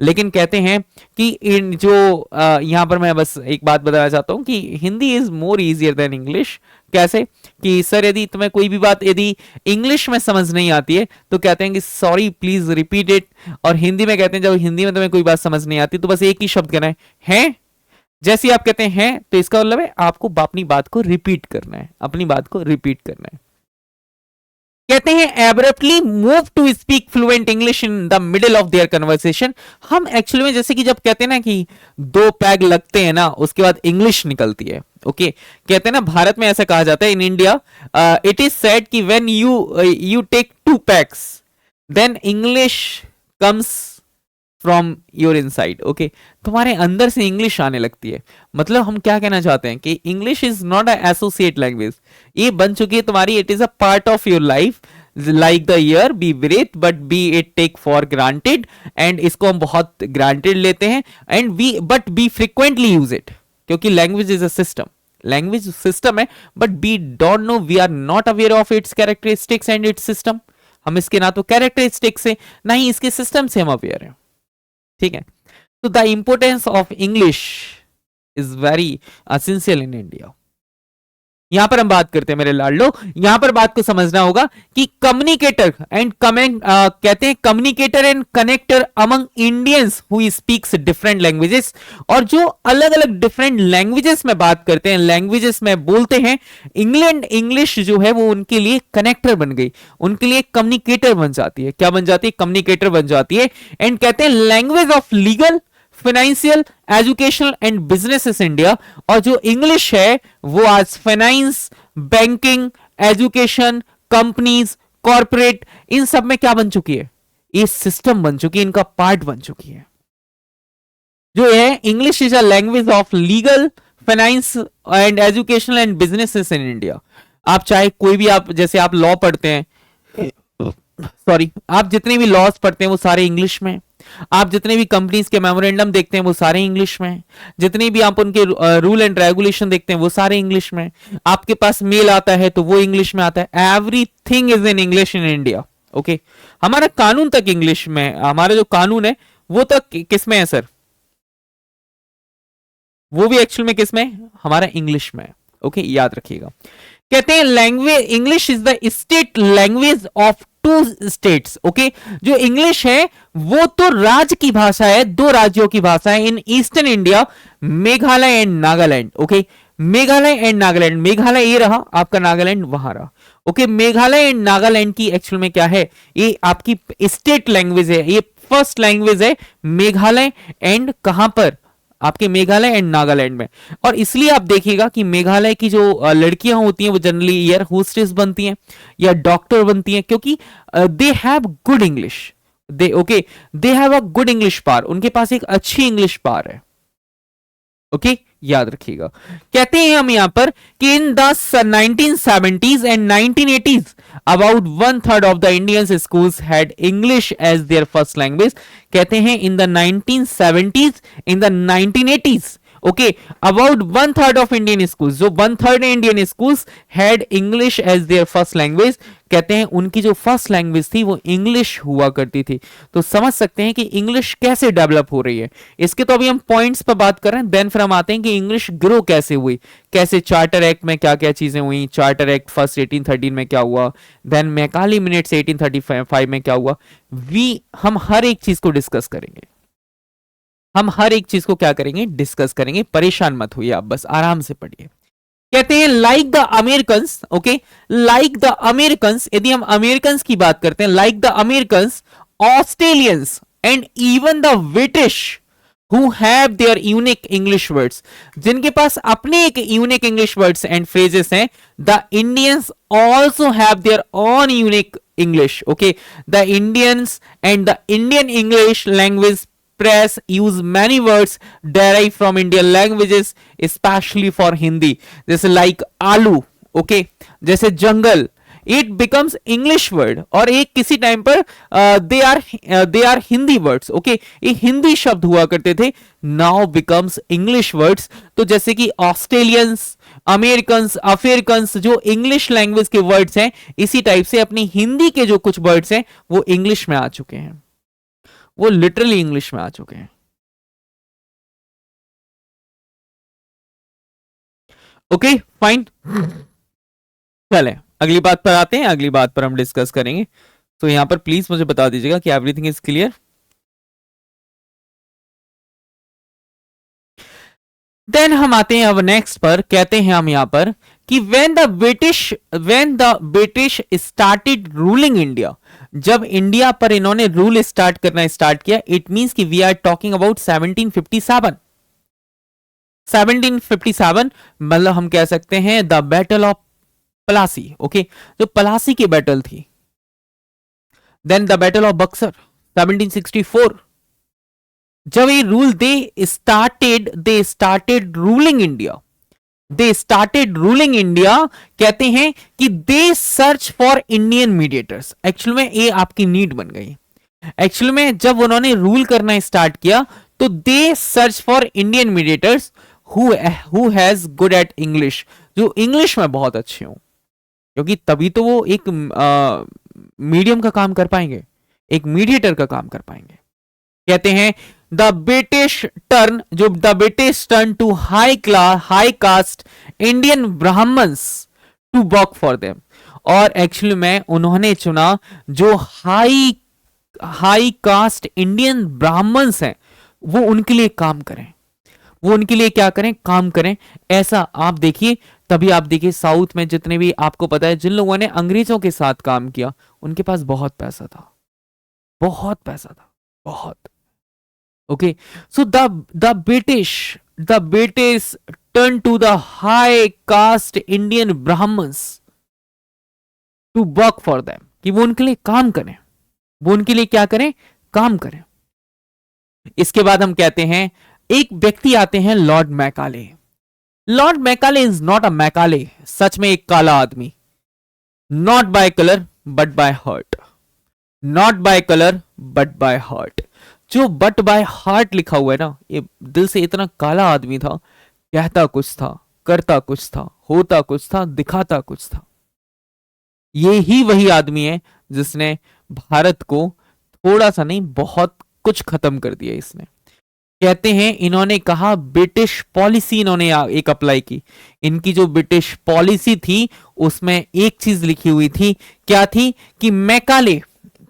लेकिन कहते हैं कि इन जो यहाँ पर मैं बस एक बात बताना चाहता हूँ कि Hindi is more easier than English. कैसे कि सर यदि तुम्हें कोई भी बात यदि इंग्लिश में समझ नहीं आती है तो कहते हैं कि सॉरी प्लीज रिपीट इट, और हिंदी में कहते हैं जब हिंदी में तुम्हें कोई बात समझ नहीं आती तो बस एक ही शब्द कहना है। जैसे आप कहते हैं तो इसका मतलब है आपको अपनी बात को रिपीट करना है, अपनी बात को रिपीट करना है। कहते हैं abruptly move to speak fluent English in the middle of their conversation. हम एक्चुअली में जैसे कि जब कहते हैं ना कि दो पैग लगते हैं ना उसके बाद इंग्लिश निकलती है। ओके कहते हैं ना भारत में ऐसा कहा जाता है, in India it is said कि when you take two pegs then English comes from your inside. Okay तुम्हारे अंदर से इंग्लिश आने लगती है। मतलब हम क्या कहना चाहते हैं कि English is not a associate language, ये बन चुकी है तुम्हारी, it is a part of your life like the air we breathe but we it take for granted, and इसको हम बहुत ग्रांटेड लेते हैं and we but we frequently use it, क्योंकि language is a system, language system है but we don't know, we are not aware of its characteristics and its system. हम इसके ना तो कैरेक्टरिस्टिक्स से ना ही इसके सिस्टम से हम अवेयर हैं। ठीक है, तो the importance of English is very essential in India. यहां पर हम बात करते हैं मेरे लाडलो, यहां पर बात को समझना होगा कि कम्युनिकेटर एंड कमेंट कहते हैं communicator and connector among Indians who speaks different languages, और जो अलग अलग डिफरेंट लैंग्वेजेस में बात करते हैं, लैंग्वेजेस में बोलते हैं, इंग्लैंड इंग्लिश जो है वो उनके लिए कनेक्टर बन गई, उनके लिए कम्युनिकेटर बन जाती है। क्या बन जाती है? कम्युनिकेटर बन जाती है। एंड कहते हैं language of legal, financial, educational and business India, और जो इंग्लिश है वो आज finance, banking, education, companies, corporate, इन सब में क्या बन चुकी है? ये सिस्टम बन चुकी है, इनका पार्ट बन चुकी है। जो है English is a language of legal, finance and educational and businesses in India. आप चाहे कोई भी, आप जैसे आप लॉ पढ़ते हैं, सॉरी आप जितने भी लॉज पढ़ते हैं वो सारे इंग्लिश में, आप जितने भी कंपनीज के मेमोरेंडम देखते हैं वो सारे इंग्लिश में, जितने भी आप उनके रूल एंड रेगुलेशन देखते हैं वो सारे इंग्लिश में, आपके पास मेल आता है तो वो इंग्लिश में आता है। Everything is in English in India. Okay हमारा कानून तक इंग्लिश में, हमारा जो कानून है वो तक किस में है सर? वो भी एक्चुअल में किस में? हमारा इंग्लिश में। ओके याद रखिएगा। कहते हैं language English is the state language of two states. Okay जो इंग्लिश है वो तो राज्य की भाषा है, दो राज्यों की भाषा है in eastern India, Meghalaya and Nagaland. Okay Meghalaya and Nagaland, Meghalaya ये रहा आपका, नागालैंड वहां रहा। ओके मेघालय एंड नागालैंड की एक्चुअल में क्या है? ये आपकी स्टेट लैंग्वेज है, ये फर्स्ट लैंग्वेज है मेघालय एंड कहां पर? आपके मेघालय एंड नागालैंड में। और इसलिए आप देखिएगा कि मेघालय की जो लड़कियां होती हैं वो जनरली एयर होस्टेस बनती हैं या डॉक्टर बनती हैं, क्योंकि they have good English, they have a good English power, उनके पास एक अच्छी इंग्लिश पावर है। ओके याद रखिएगा। कहते हैं हम यहां पर कि in the 1970s and 1980s about 1/3 of the Indian schools had English as their first language. कहते हैं in the 1970s, in the 1980s, okay about 1/3 of Indian schools, जो 1/3 Indian schools had English as their first language. कहते हैं उनकी जो first language थी वो English हुआ करती थी। तो समझ सकते हैं कि इंग्लिश कैसे डेवलप हो रही है। इसके तो अभी हम पॉइंट्स पर बात कर रहे हैं, देन फिर हम आते हैं कि इंग्लिश ग्रो कैसे हुई, कैसे चार्टर एक्ट में क्या क्या चीजें हुई, चार्टर एक्ट फर्स्ट 1813 में क्या हुआ, देन मैकाले मिनट्स 1835 में क्या हुआ। हम हर एक चीज को डिस्कस करेंगे, हम हर एक चीज को क्या करेंगे? डिस्कस करेंगे। परेशान मत होइए, आप बस आराम से पढ़िए। कहते हैं like the American, okay like the American, यदि हम अमेरिकन की बात करते हैं, like the American, Australians and even the British who have their unique English words, जिनके पास अपने एक unique English words and phrases हैं, the Indians also have their own unique English. Okay the Indians and the Indian English language press use many words derived from Indian languages, especially for Hindi, जैसे like आलू, okay जैसे जंगल, it becomes English word, और एक किसी time पर they are Hindi words, okay ये हिंदी शब्द हुआ करते थे, now becomes English words। तो जैसे कि ऑस्ट्रेलियंस, अमेरिकन्स, अफ्रीकन्स जो इंग्लिश लैंग्वेज के वर्ड्स हैं, इसी टाइप से अपनी हिंदी के जो कुछ वर्ड्स हैं वो इंग्लिश में आ चुके हैं। वो लिटरली इंग्लिश में आ चुके हैं। ओके फाइन, चले अगली बात पर आते हैं, अगली बात पर हम डिस्कस करेंगे। तो यहां पर प्लीज मुझे बता दीजिएगा कि एवरीथिंग इज क्लियर। देन हम आते हैं अब नेक्स्ट पर, कहते हैं हम यहां पर कि when the British started ruling India, जब इंडिया पर इन्होंने रूल स्टार्ट करना स्टार्ट किया, इट मींस कि वी आर टॉकिंग अबाउट 1757। 1757 मतलब हम कह सकते हैं the battle of Plassey, okay, जो प्लासी की बैटल थी। Then the battle of Buxar 1764, जब ये rule they started ruling India, they started ruling India, कहते हैं कि they search for Indian mediators. Actual में ये आपकी नीड बन गई। एक्चुअल में जब उन्होंने रूल करना स्टार्ट किया तो they search for Indian mediators who has good at English, जो इंग्लिश में बहुत अच्छे हो, क्योंकि तभी तो वो एक मीडियम का काम कर पाएंगे, एक मीडिएटर का काम कर पाएंगे। कहते हैं the British turn to high caste Indian Brahmins to work for them. और एक्चुअली में उन्होंने चुना जो हाई कास्ट इंडियन ब्राह्मण्स हैं, वो उनके लिए काम करें, वो उनके लिए क्या करें, काम करें। ऐसा आप देखिए, तभी आप देखिए साउथ में जितने भी आपको पता है जिन लोगों ने अंग्रेजों के साथ काम किया, उनके पास बहुत पैसा था, बहुत पैसा था, बहुत। Okay, so the British turn to the high caste Indian Brahmins to work for them, कि वो उनके लिए काम करें, वो उनके लिए क्या करें, काम करें। इसके बाद हम कहते हैं एक व्यक्ति आते हैं Lord Macaulay. Lord Macaulay is not a Macaulay, सच में एक काला आदमी, not by colour but by heart, not by colour but by heart. जो बट बाय हार्ट लिखा हुआ है ना, ये दिल से इतना काला आदमी था, कहता कुछ था, करता कुछ था, होता कुछ था, दिखाता कुछ था। ये ही वही आदमी है जिसने भारत को थोड़ा सा नहीं बहुत कुछ खत्म कर दिया इसने। कहते हैं इन्होंने कहा ब्रिटिश पॉलिसी इन्होंने एक अप्लाई की। इनकी जो ब्रिटिश पॉलिसी थी उसमें एक चीज लिखी हुई थी, क्या थी कि मैकाले,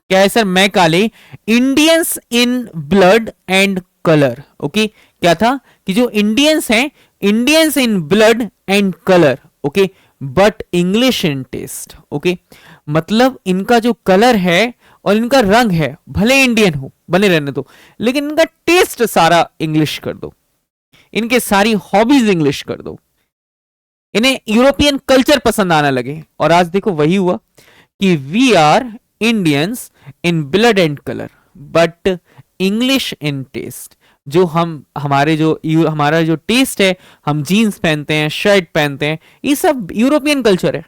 क्या है sir, Macaulay Indians in blood and colour. Okay, क्या था कि जो इंडियंस हैं, Indians in blood and colour, okay, but English in taste. Okay, मतलब इनका जो कलर है और इनका रंग है, भले इंडियन हो, बने रहने दो, लेकिन इनका टेस्ट सारा इंग्लिश कर दो, इनके सारी हॉबीज इंग्लिश कर दो, इन्हें यूरोपियन कल्चर पसंद आने लगे। और आज देखो वही हुआ कि we are Indians in blood and colour but English in taste. जो हमारा जो टेस्ट है, हम जीन्स पहनते हैं, शर्ट पहनते हैं, ये सब यूरोपियन कल्चर है।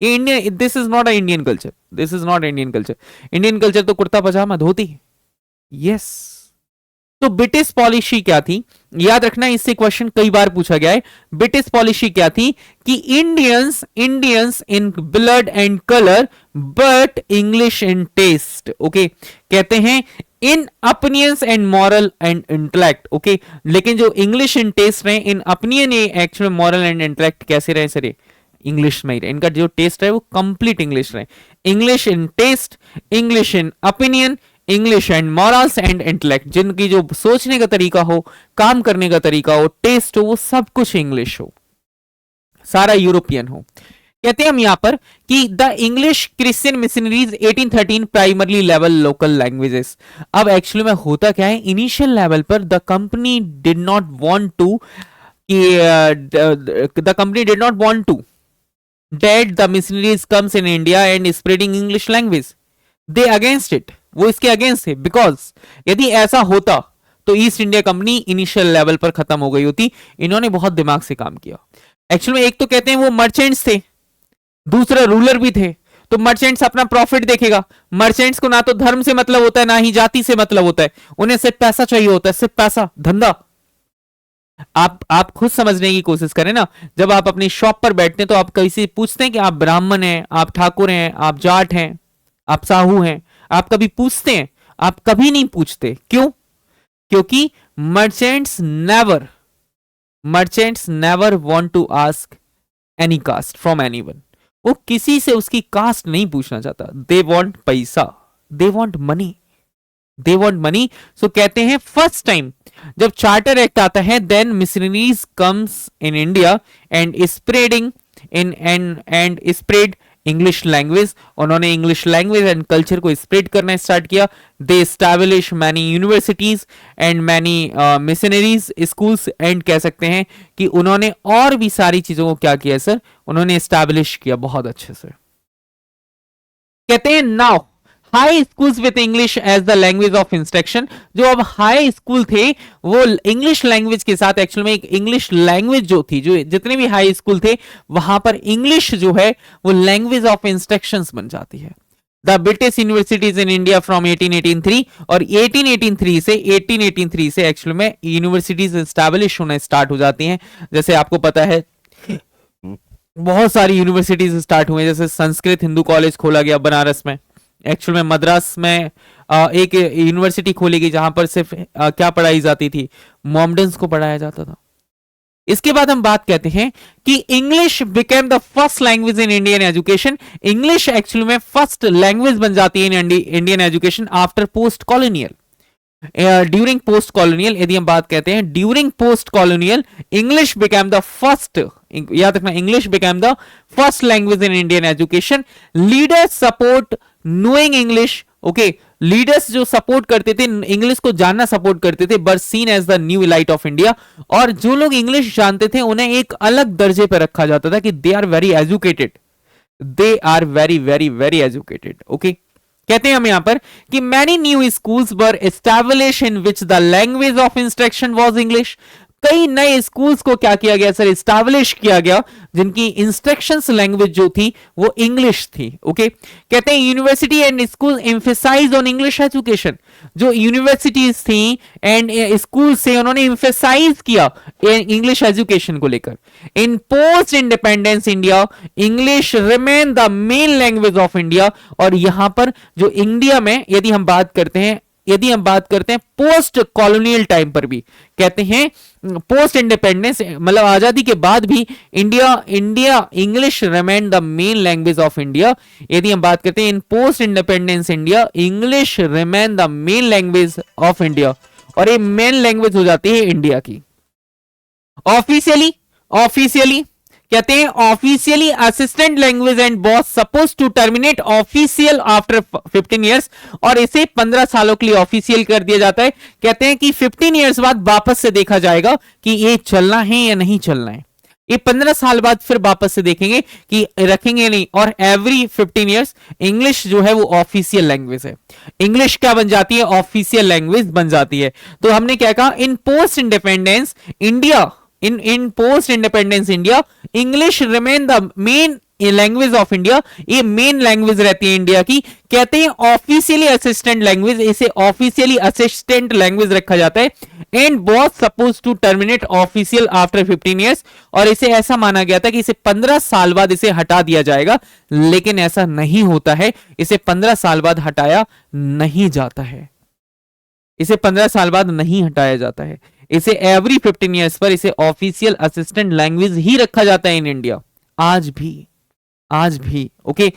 ये Indian, this is not a Indian culture, this is not Indian culture. Indian culture तो कुर्ता पजामा धोती, यस। तो ब्रिटिश पॉलिसी क्या थी, याद रखना, इससे क्वेश्चन कई बार पूछा गया है। ब्रिटिश पॉलिसी क्या थी कि Indians in blood and colour but English in taste. Okay, कहते हैं in opinions and moral and intellect. Okay, लेकिन जो इंग्लिश इन टेस्ट रहे, in opinion actual moral and intellect कैसे रहे सर, इंग्लिश में ही रहे। इनका जो टेस्ट है वो कंप्लीट इंग्लिश रहे। English in taste, English in opinion, English and morals and intellect, जिनकी जो सोचने का तरीका हो, काम करने का तरीका हो, टेस्ट हो, वो सब कुछ इंग्लिश हो, सारा यूरोपियन हो। कहते हैं हम यहां पर कि the English Christian missionaries 1813 primarily level local languages. अब एक्चुअली में होता क्या है, इनिशियल लेवल पर the company did not want to that the missionaries comes in India and spreading English language. They against it. वो इसके अगेंस्ट है, because यदि ऐसा होता तो east India company initial level पर खत्म हो गई होती। इन्होंने बहुत दिमाग से काम किया। एक्चुअली में एक तो कहते हैं वो मर्चेंट्स थे, दूसरा रूलर भी थे। तो मर्चेंट्स अपना प्रॉफिट देखेगा। मर्चेंट्स को ना तो धर्म से मतलब होता है, ना ही जाति से मतलब होता है, उन्हें सिर्फ पैसा चाहिए होता है, सिर्फ पैसा, धंधा। आप खुद समझने की कोशिश करें ना, जब आप अपनी शॉप पर बैठते हैं तो आप कभी से पूछते हैं कि आप ब्राह्मण हैं, आप ठाकुर हैं, आप जाट हैं, आप साहू हैं, आप कभी पूछते हैं? आप कभी नहीं पूछते। क्यों? क्योंकि merchants never want to ask any caste from anyone. वो किसी से उसकी कास्ट नहीं पूछना चाहता। दे वांट पैसा, they want money, they want money. So कहते हैं फर्स्ट टाइम जब चार्टर एक्ट आता है, then missionaries comes in India and spreading and spread English language. उन्होंने इंग्लिश लैंग्वेज एंड कल्चर को स्प्रेड करना स्टार्ट किया। They establish many universities and many missionaries schools, एंड कह सकते हैं कि उन्होंने और भी सारी चीजों को क्या किया सर, उन्होंने एस्टैब्लिश किया बहुत अच्छे से। कहते हैं now high schools with English as the language of instruction. जो अब हाई स्कूल थे वो इंग्लिश लैंग्वेज के साथ, एक्चुअल में एक इंग्लिश लैंग्वेज जो थी, जो जितने भी हाई स्कूल थे वहां पर इंग्लिश जो है वो लैंग्वेज ऑफ इंस्ट्रक्शंस बन जाती है। The British universities in India from 1883, और 1883 से एक्चुअल में यूनिवर्सिटीज एस्टैब्लिश होना स्टार्ट हो जाती हैं। जैसे आपको पता है बहुत सारी यूनिवर्सिटीज स्टार्ट हुए, जैसे संस्कृत हिंदू कॉलेज खोला गया बनारस में। एक्चुअल में मद्रास में एक यूनिवर्सिटी खोली गई जहां पर सिर्फ क्या पढ़ाई जाती थी, मोमडन्स को पढ़ाया जाता था। इसके बाद हम बात कहते हैं कि English became the first language in Indian education. English actually में फर्स्ट लैंग्वेज बन जाती है in Indian education after post colonial. During post colonial, यदि हम बात कहते हैं during post colonial, English became the first, याद रखना, English became the first language in Indian education. Leaders support knowing English, okay, leaders जो सपोर्ट करते थे, इंग्लिश को जानना सपोर्ट करते थे, बर seen as the new elite of India. और जो लोग इंग्लिश जानते थे उन्हें एक अलग दर्जे पर रखा जाता था कि they are very educated, they are very very very educated, okay. कहते हैं हम यहां पर कि many new schools were establish in which the language of instruction was English. कई नए स्कूल्स को क्या किया गया सर, एस्टैब्लिश किया गया, जिनकी इंस्ट्रक्शंस लैंग्वेज जो थी वो इंग्लिश थी, ओके। कहते हैं university and school emphasise on English education. जो यूनिवर्सिटीज थी एंड स्कूल से उन्होंने एम्फेसाइज किया इंग्लिश एजुकेशन को लेकर। In post independence India English remain the main language of India. और यहां पर जो इंडिया में यदि हम बात करते हैं पोस्ट कॉलोनियल टाइम पर भी, कहते हैं पोस्ट इंडिपेंडेंस मतलब आजादी के बाद भी India English remain the main language of India. यदि हम बात करते हैं in post independence India English remain the main language of India, और ये मेन लैंग्वेज हो जाती है इंडिया की। ऑफिशियली कहते हैं officially assistant language and boss suppose to terminate official after 15 years, और इसे 15 सालों के लिए ऑफिशियल कर दिया जाता है। कहते हैं कि 15 इयर्स बाद वापस से देखा जाएगा कि ये चलना है या नहीं चलना है। ये 15 साल बाद फिर वापस से देखेंगे कि रखेंगे नहीं, और एवरी 15 इयर्स इंग्लिश जो है वो ऑफिशियल लैंग्वेज है। इंग्लिश क्या बन जाती है, ऑफिशियल लैंग्वेज बन जाती है। तो हमने क्या कहा, in post independence India in post independence India English remain the main language of India, ये मेन लैंग्वेज रहती है इंडिया की। कहते हैं ऑफिशियली असिस्टेंट लैंग्वेज, इसे ऑफिशियली असिस्टेंट लैंग्वेज रखा जाता है। And was suppose to terminate official after 15 years, और इसे ऐसा माना गया था कि इसे 15 साल बाद इसे हटा दिया जाएगा, लेकिन ऐसा नहीं होता है। इसे 15 साल बाद हटाया नहीं जाता है, इसे 15 साल बाद नहीं हटाया जाता है। इसे एवरी 15 इयर्स पर इसे ऑफिशियल असिस्टेंट लैंग्वेज ही रखा जाता है इन इंडिया, आज भी ओके।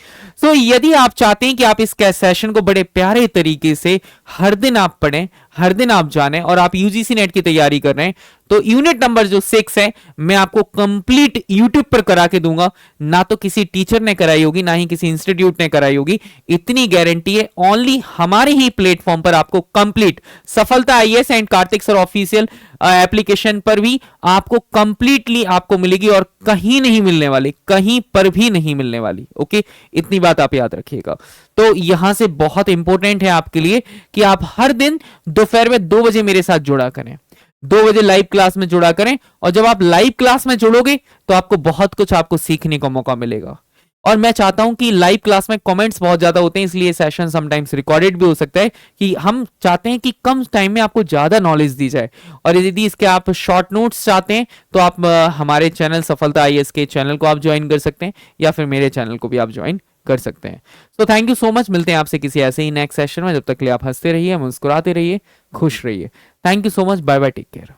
सो यदि आप चाहते हैं कि आप इस सेशन को बड़े प्यारे तरीके से हर दिन आप पढ़ें, हर दिन आप जानें, और आप यूजीसी नेट की तैयारी कर रहे हैं, तो यूनिट नंबर जो 6 है मैं आपको कंप्लीट यूट्यूब पर करा के दूंगा। ना तो किसी टीचर ने कराई होगी, ना ही किसी इंस्टीट्यूट ने कराई होगी, इतनी गारंटी है। ओनली हमारे ही प्लेटफॉर्म पर आपको कंप्लीट सफलता IAS and Kartik sir official application पर भी आपको कंप्लीटली आपको मिलेगी, और कहीं नहीं मिलने वाली, कहीं पर भी नहीं मिलने वाली, ओके। इतनी बात आप याद रखिएगा। तो यहां से बहुत इंपॉर्टेंट है आपके लिए कि आप हर दिन दोपहर में 2 बजे मेरे साथ जुड़ा करें, 2 बजे लाइव क्लास में जुड़ा करें। और जब आप लाइव क्लास में जुड़ोगे तो आपको बहुत कुछ आपको सीखने का मौका मिलेगा। और मैं चाहता हूं कि लाइव क्लास में कमेंट्स बहुत ज्यादा होते हैं, इसलिए सेशन समटाइम्स रिकॉर्डेड भी हो सकता है, कि हम चाहते हैं कि कम टाइम में आपको ज्यादा नॉलेज दी जाए। और यदि इसके आप शॉर्ट नोट्स चाहते हैं तो आप हमारे चैनल सफलता आईएएस के चैनल को आप ज्वाइन कर सकते हैं, या फिर मेरे चैनल को भी आप ज्वाइन कर सकते हैं। So thank you so much, मिलते हैं आपसे किसी ऐसे ही नेक्स्ट सेशन में। जब तक के लिए आप हंसते रहिए, मुस्कुराते रहिए, खुश रहिए। Thank you so much, bye bye, take care.